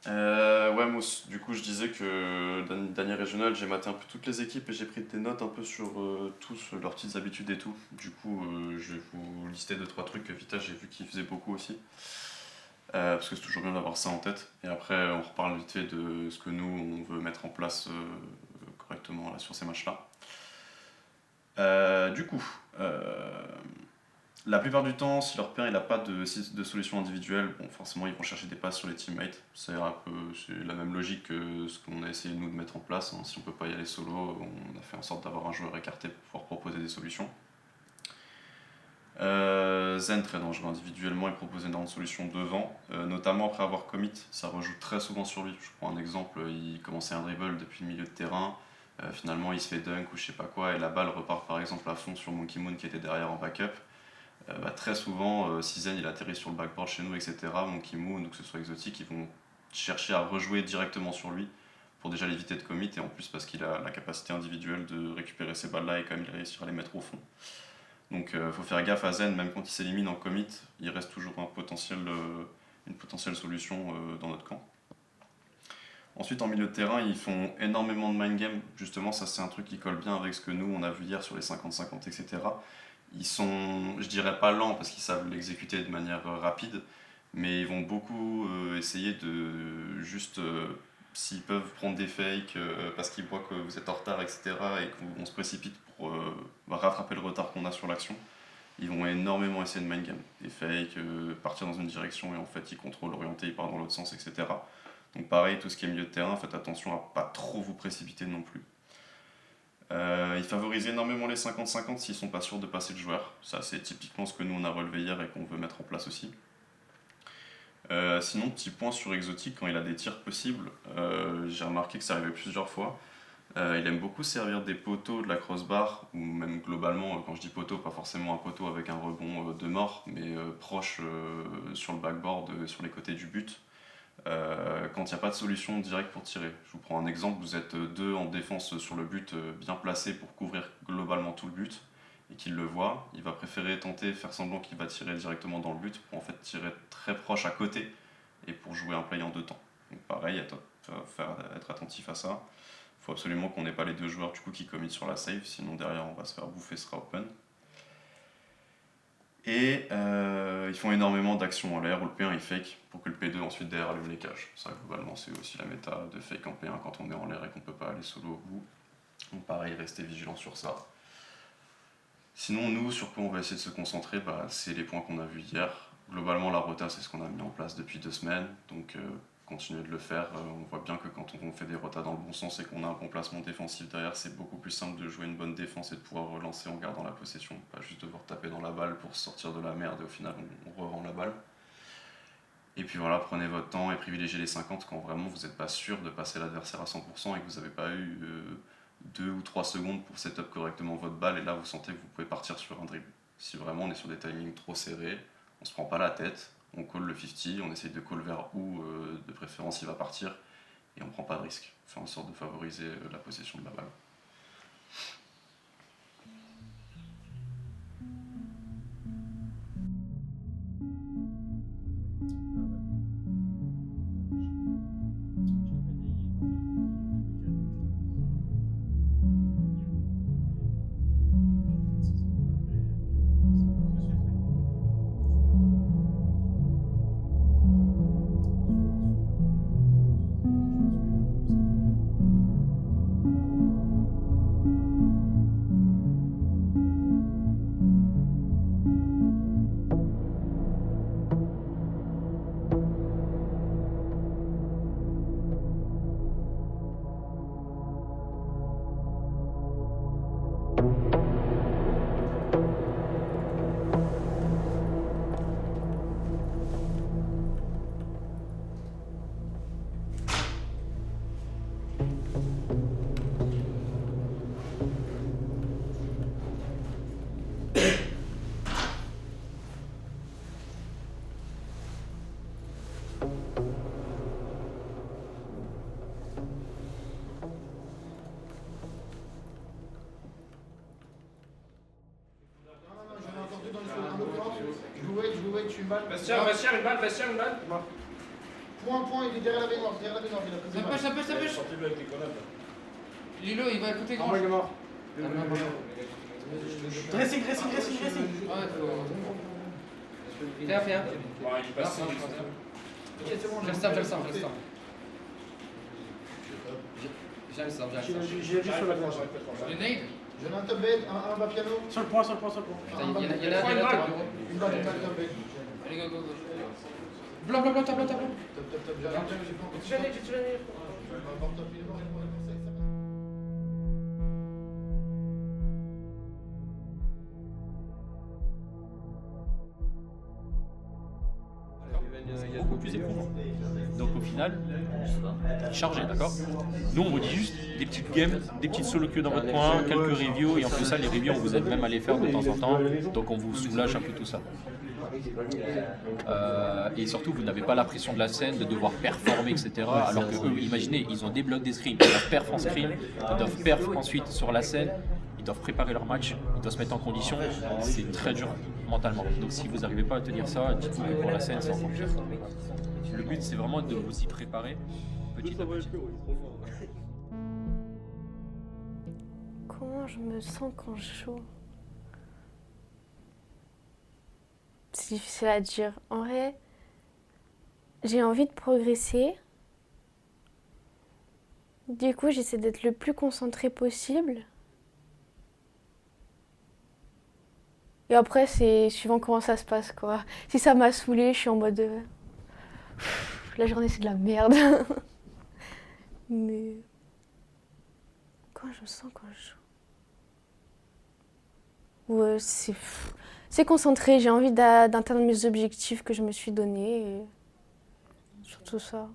Ouais, moi, du coup, je disais que dernier régional, j'ai maté un peu toutes les équipes et j'ai pris des notes un peu sur tous leurs petites habitudes et tout. Du coup, je vais vous lister deux, trois trucs que Vita, j'ai vu qu'il faisait beaucoup aussi. Parce que c'est toujours bien d'avoir ça en tête. Et après, on reparle vite fait de ce que nous, on veut mettre en place correctement là, sur ces matchs-là. Du coup, la plupart du temps, si leur père il n'a pas de solution individuelle, bon, forcément ils vont chercher des passes sur les teammates. C'est la même logique que ce qu'on a essayé nous de mettre en place, hein. Si on peut pas y aller solo, on a fait en sorte d'avoir un joueur écarté pour pouvoir proposer des solutions. Zen très dangereux individuellement, il propose énormément de solutions devant, notamment après avoir commit, ça rejoue très souvent sur lui. Je prends un exemple, il commençait un dribble depuis le milieu de terrain, finalement il se fait dunk ou je sais pas quoi, et la balle repart par exemple à fond sur Monkey Moon qui était derrière en backup. Très souvent, si Zen il atterrit sur le backboard chez nous, etc., Monkey Moon ou que ce soit exotique, ils vont chercher à rejouer directement sur lui pour déjà l'éviter de commit, et en plus parce qu'il a la capacité individuelle de récupérer ces balles là et quand même il réussir à les mettre au fond. Donc faut faire gaffe à Zen, même quand il s'élimine en commit, il reste toujours une potentielle solution dans notre camp. Ensuite, en milieu de terrain, ils font énormément de mind game. Justement, ça c'est un truc qui colle bien avec ce que nous on a vu hier sur les 50-50, etc. Ils sont, je dirais pas lents parce qu'ils savent l'exécuter de manière rapide, mais ils vont beaucoup essayer de juste, s'ils peuvent prendre des fakes parce qu'ils voient que vous êtes en retard, etc., et qu'on se précipite pour rattraper le retard qu'on a sur l'action, ils vont énormément essayer de mind game. Des fakes, partir dans une direction et en fait ils contrôlent, orienter, ils partent dans l'autre sens, etc. Donc pareil, tout ce qui est milieu de terrain, faites attention à pas trop vous précipiter non plus. Ils favorisent énormément les 50-50 s'ils sont pas sûrs de passer le joueur. Ça, c'est typiquement ce que nous on a relevé hier et qu'on veut mettre en place aussi. Sinon, petit point sur Exotic, quand il a des tirs possibles, j'ai remarqué que ça arrivait plusieurs fois. Il aime beaucoup servir des poteaux de la crossbar, ou même globalement, quand je dis poteau, pas forcément un poteau avec un rebond de mort, mais proche sur le backboard, sur les côtés du but. Quand il n'y a pas de solution directe pour tirer. Je vous prends un exemple, vous êtes deux en défense sur le but, bien placés pour couvrir globalement tout le but, et qu'il le voit, il va préférer tenter, faire semblant qu'il va tirer directement dans le but, pour en fait tirer très proche à côté, et pour jouer un play en deux temps. Donc pareil, être attentif à ça. Il faut absolument qu'on n'ait pas les deux joueurs du coup qui committent sur la save, sinon derrière on va se faire bouffer, ce sera open. Et ils font énormément d'actions en l'air où le P1 il fake pour que le P2 ensuite derrière allume les cages. Ça globalement c'est aussi la méta de fake en P1 quand on est en l'air et qu'on peut pas aller solo au bout. Donc pareil, restez vigilants sur ça. Sinon nous sur quoi on va essayer de se concentrer, c'est les points qu'on a vus hier. Globalement la rota c'est ce qu'on a mis en place depuis 2 semaines, donc continuer de le faire. On voit bien que quand on fait des rotas dans le bon sens et qu'on a un bon placement défensif derrière, c'est beaucoup plus simple de jouer une bonne défense et de pouvoir relancer en gardant la possession, pas juste devoir taper dans la balle pour sortir de la merde et au final on revend la balle. Et puis voilà, prenez votre temps et privilégiez les 50 quand vraiment vous n'êtes pas sûr de passer l'adversaire à 100% et que vous n'avez pas eu 2 ou 3 secondes pour setup correctement votre balle, et là vous sentez que vous pouvez partir sur un dribble. Si vraiment on est sur des timings trop serrés, on se prend pas la tête, on call le 50, on essaye de call vers où de préférence il va partir, et on prend pas de risque. On fait en sorte de favoriser la possession de la balle. Je vous wait, je suis une balle. Vestiaire, une balle, vestiaire, une balle. Point, il est derrière la baignoire, il a pris des balles. Ça pêche. Sortez-le avec les connards. Lilo, il va écouter grand. Moi, il est mort. Dressing. Ouais, faut. Fais un. Bon, il passe. Je le sors. J'ai vu sur la planche. Le nade. Je donne un top bed, un bas piano. Sur le point. Il y en a top. Une balle top bed. Allez, go. Blanc, top. Top, j'arrive. J'ai pas. Top, il est mort. Beaucoup plus éprouvant. Donc au final, chargé, d'accord. Nous on vous dit juste des petites games, des petites solo queues dans votre coin, quelques reviews, et en plus ça les reviews on vous aide même à les faire de temps en temps, donc on vous soulage un peu tout ça. Et surtout vous n'avez pas la pression de la scène, de devoir performer, etc. Alors que eux, imaginez, ils ont des blocs d'escrime, ils doivent perf en screen, ils doivent perf ensuite sur la scène, ils doivent préparer leur match, ils doivent se mettre en condition, c'est très dur mentalement. Donc si vous n'arrivez pas à tenir ça, dites-vous que pour la scène c'est encore pire. Le but c'est vraiment de vous y préparer petit à petit. Comment je me sens quand je joue? C'est difficile à dire. En vrai, j'ai envie de progresser. Du coup, j'essaie d'être le plus concentrée possible. Et après, c'est suivant comment ça se passe, quoi. Si ça m'a saoulée, je suis en mode... la journée, c'est de la merde. Mais... Comment je me sens quand je joue? Ouais, c'est concentré. J'ai envie d'atteindre mes objectifs que je me suis donnés. Et... surtout ça.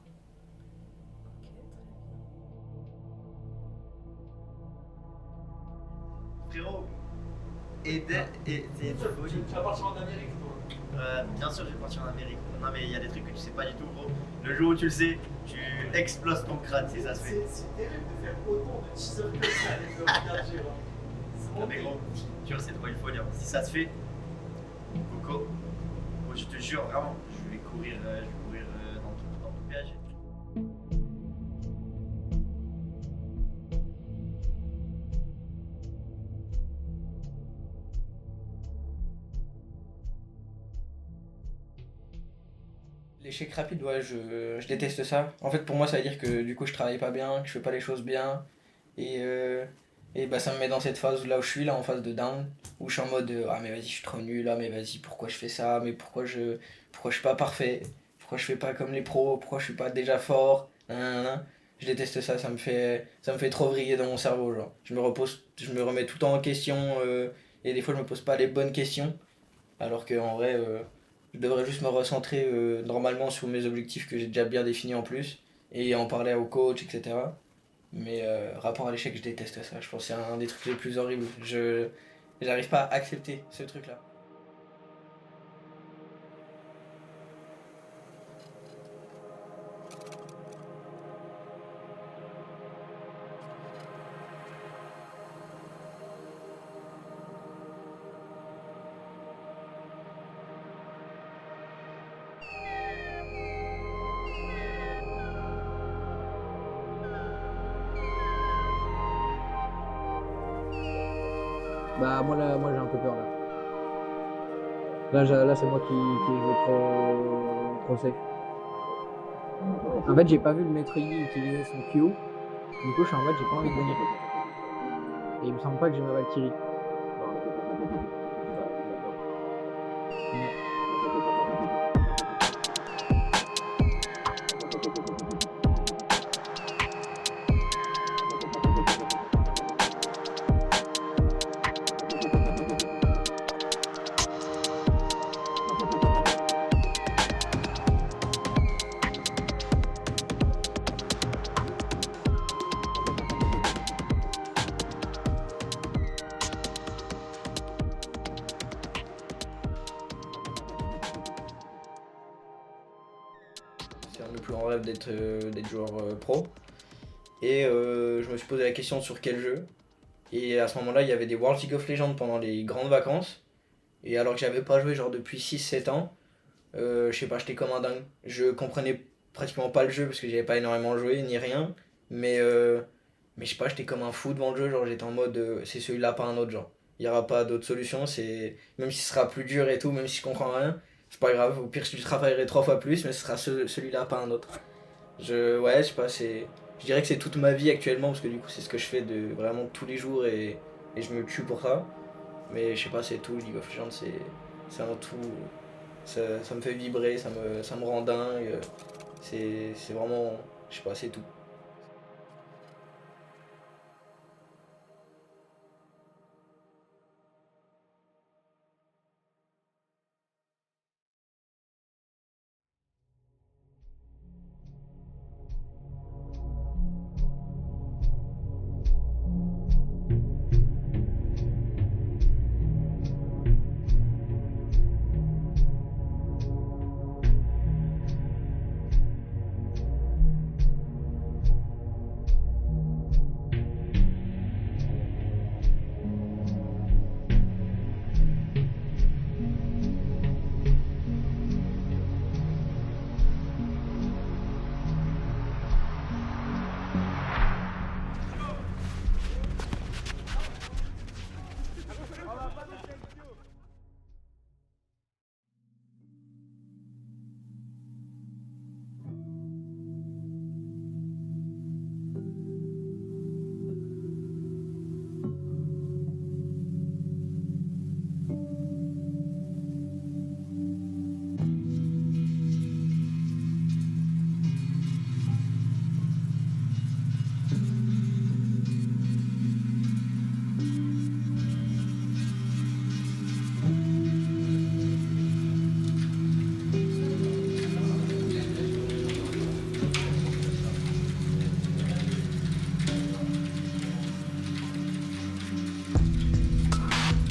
Frérot, tu vas partir en Amérique, toi? Bien sûr, je vais partir en Amérique. Non, mais il y a des trucs que tu sais pas du tout, gros. Le jour où tu le sais, tu exploses ton crâne si ça se fait. C'est terrible de faire autant de teasers que ça avec le regarder. Non, mais gros, tu vois, c'est de quoi il faut dire. Si ça se fait, Coco, gros, je te jure, vraiment, je vais courir dans tout péage. L'échec rapide, ouais, je déteste ça. En fait, pour moi, ça veut dire que du coup, je travaille pas bien, que je fais pas les choses bien. Et bah, ça me met dans cette phase là où je suis, là, en phase de down, où je suis en mode ah, mais vas-y, je suis trop nul, ah, mais vas-y, pourquoi je fais ça, mais pourquoi je suis pas parfait, pourquoi je fais pas comme les pros, pourquoi je suis pas déjà fort, nanana. Je déteste ça, ça me fait trop vriller dans mon cerveau, genre. Je me remets tout le temps en question, et des fois, je me pose pas les bonnes questions, alors qu'en vrai. Je devrais juste me recentrer normalement sur mes objectifs que j'ai déjà bien définis en plus et en parler au coach, etc. Mais rapport à l'échec, je déteste ça. Je pense que c'est un des trucs les plus horribles. J'arrive pas à accepter ce truc-là. Bah moi j'ai un peu peur là. Là c'est moi qui joue trop safe. En fait j'ai pas vu le maître Yi utiliser son Q. Du coup je suis en mode j'ai pas envie de gagner. Et il me semble pas que j'ai ma Valkyrie. C'est un de mes plus grands rêves d'être joueur pro. Et je me suis posé la question sur quel jeu. Et à ce moment-là, il y avait des World League of Legends pendant les grandes vacances. Et alors que j'avais pas joué genre depuis 6-7 ans, je sais pas, j'étais comme un dingue. Je comprenais pratiquement pas le jeu parce que j'avais pas énormément joué ni rien. Mais, mais je sais pas, j'étais comme un fou devant le jeu, genre j'étais en mode c'est celui-là, pas un autre, genre. Il n'y aura pas d'autre solution, même si ce sera plus dur et tout, même si je comprends rien, c'est pas grave. Au pire, je travaillerai 3 fois plus, mais ce sera celui-là, pas un autre. Ouais, je sais pas, je dirais que c'est toute ma vie actuellement parce que du coup, c'est ce que je fais de vraiment tous les jours et je me tue pour ça. Mais je sais pas, c'est tout. League of Legends, c'est un tout. Ça me fait vibrer, ça me rend dingue. C'est vraiment. Je sais pas, c'est tout.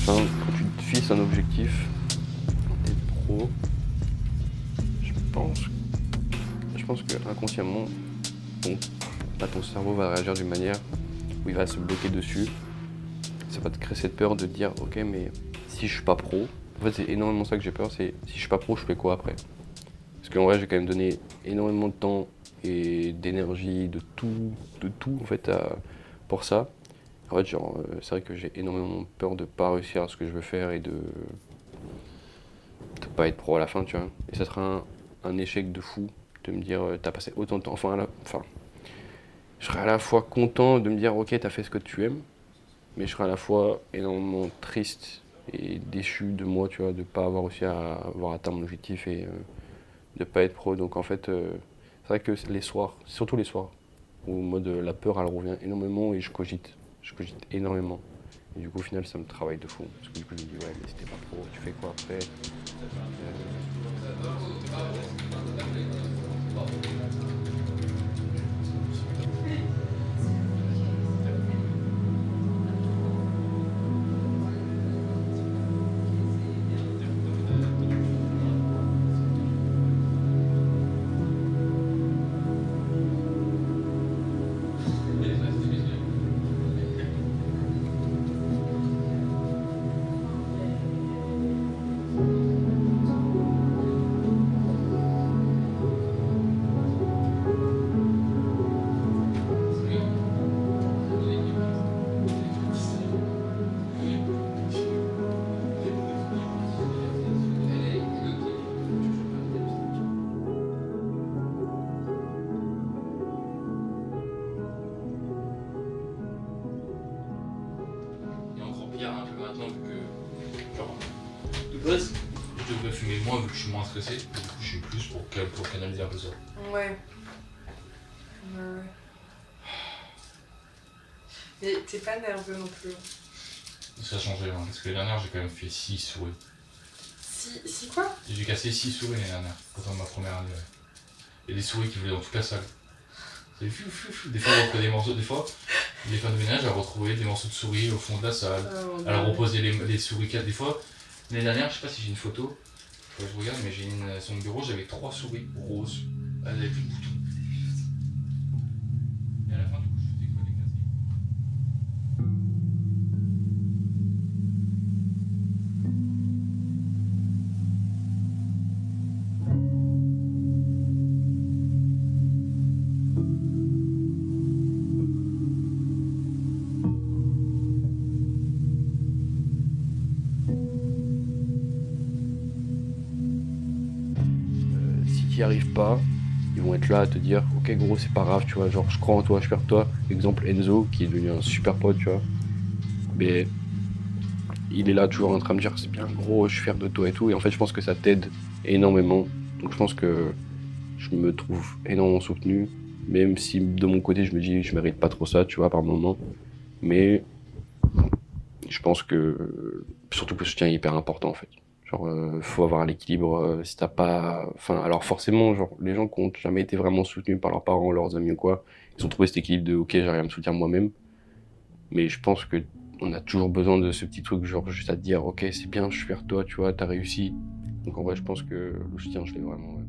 Quand tu te fixes un objectif, d'être pro, je pense que inconsciemment, ton cerveau va réagir d'une manière où il va se bloquer dessus. Ça va te créer cette peur de te dire ok, mais si je suis pas pro, en fait c'est énormément ça que j'ai peur, c'est si je suis pas pro, je fais quoi après? Parce qu'en vrai j'ai quand même donné énormément de temps et d'énergie, de tout en fait pour ça. En fait, genre, c'est vrai que j'ai énormément peur de pas réussir à ce que je veux faire et de pas être pro à la fin, tu vois. Et ça sera un échec de fou de me dire t'as passé autant de temps. Enfin, je serais à la fois content de me dire ok, t'as fait ce que tu aimes, mais je serais à la fois énormément triste et déçu de moi, tu vois, de pas avoir réussi à avoir atteint mon objectif et de pas être pro. Donc en fait, c'est vrai que les soirs, surtout les soirs, où mode la peur elle revient énormément et je cogite énormément. Et du coup, au final, ça me travaille de fou. Parce que du coup, je me dis, ouais, mais si t'es pas pro, tu fais quoi après? Je devrais fumer moins vu que je suis moins stressé, du coup je suis plus pour canaliser un peu ça. Ouais. Mais t'es pas nerveux non plus. Ça a changé, hein, parce que l'année dernière j'ai quand même fait 6 souris. 6 quoi? J'ai cassé 6 souris l'année dernière, pourtant ma première année. Ouais. Il y a des souris qui voulaient dans toute la salle. C'est fou. Des fois on retrouvait des morceaux, des fois les femmes de ménage elles retrouvaient des morceaux de souris au fond de la salle. Elles reposaient les souris 4 des fois. L'année dernière, je sais pas si j'ai une photo, faut que je regarde, mais sur mon bureau j'avais 3 souris roses, elles avaient plus de boutons. Et à la fin, du coup, je faisais quoi, les casser? t'y arrives pas, ils vont être là à te dire ok gros c'est pas grave, tu vois, genre je crois en toi, je suis fier de toi. Exemple Enzo qui est devenu un super pote, tu vois. Mais il est là toujours en train de me dire c'est bien gros, je suis fier de toi et tout. Et en fait je pense que ça t'aide énormément. Donc je pense que je me trouve énormément soutenu, même si de mon côté je me dis je mérite pas trop ça, tu vois, par moment. Mais je pense que surtout que le soutien est hyper important en fait. Genre faut avoir l'équilibre si t'as pas. Enfin alors forcément genre les gens qui ont jamais été vraiment soutenus par leurs parents, leurs amis ou quoi, ils ont trouvé cet équilibre de ok j'arrive à me soutenir moi-même. Mais je pense que on a toujours besoin de ce petit truc genre juste à te dire ok c'est bien, je suis fier de toi, tu vois, t'as réussi. Donc en vrai je pense que le soutien je l'ai vraiment. Ouais.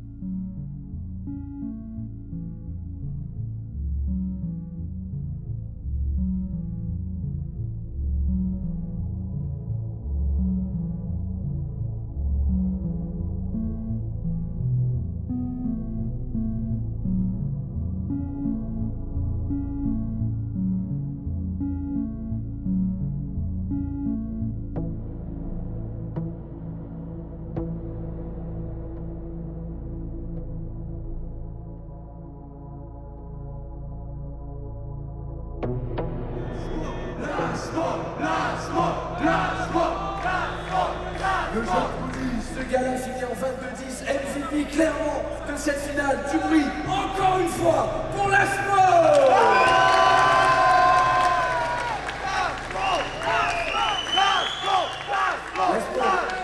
Le japonais, ce gars-là finit en 22-10, MVP clairement de cette finale. Du bruit, encore une fois, pour l'ASMO.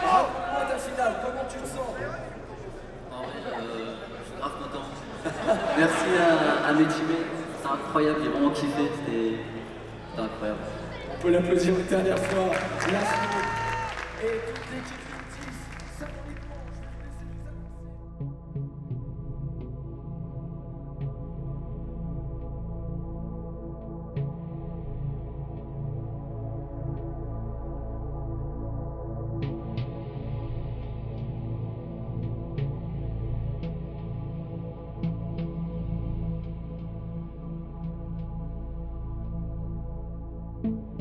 Raconte-moi ta finale, comment tu te sens? Je suis grave content. Merci à mes teammates, c'est incroyable, j'ai vraiment kiffé, c'était incroyable. On peut l'applaudir une dernière fois. L'ASMO et toute l'équipe du 10, symboliquement, je vais vous laisser nous annoncer. Thank you.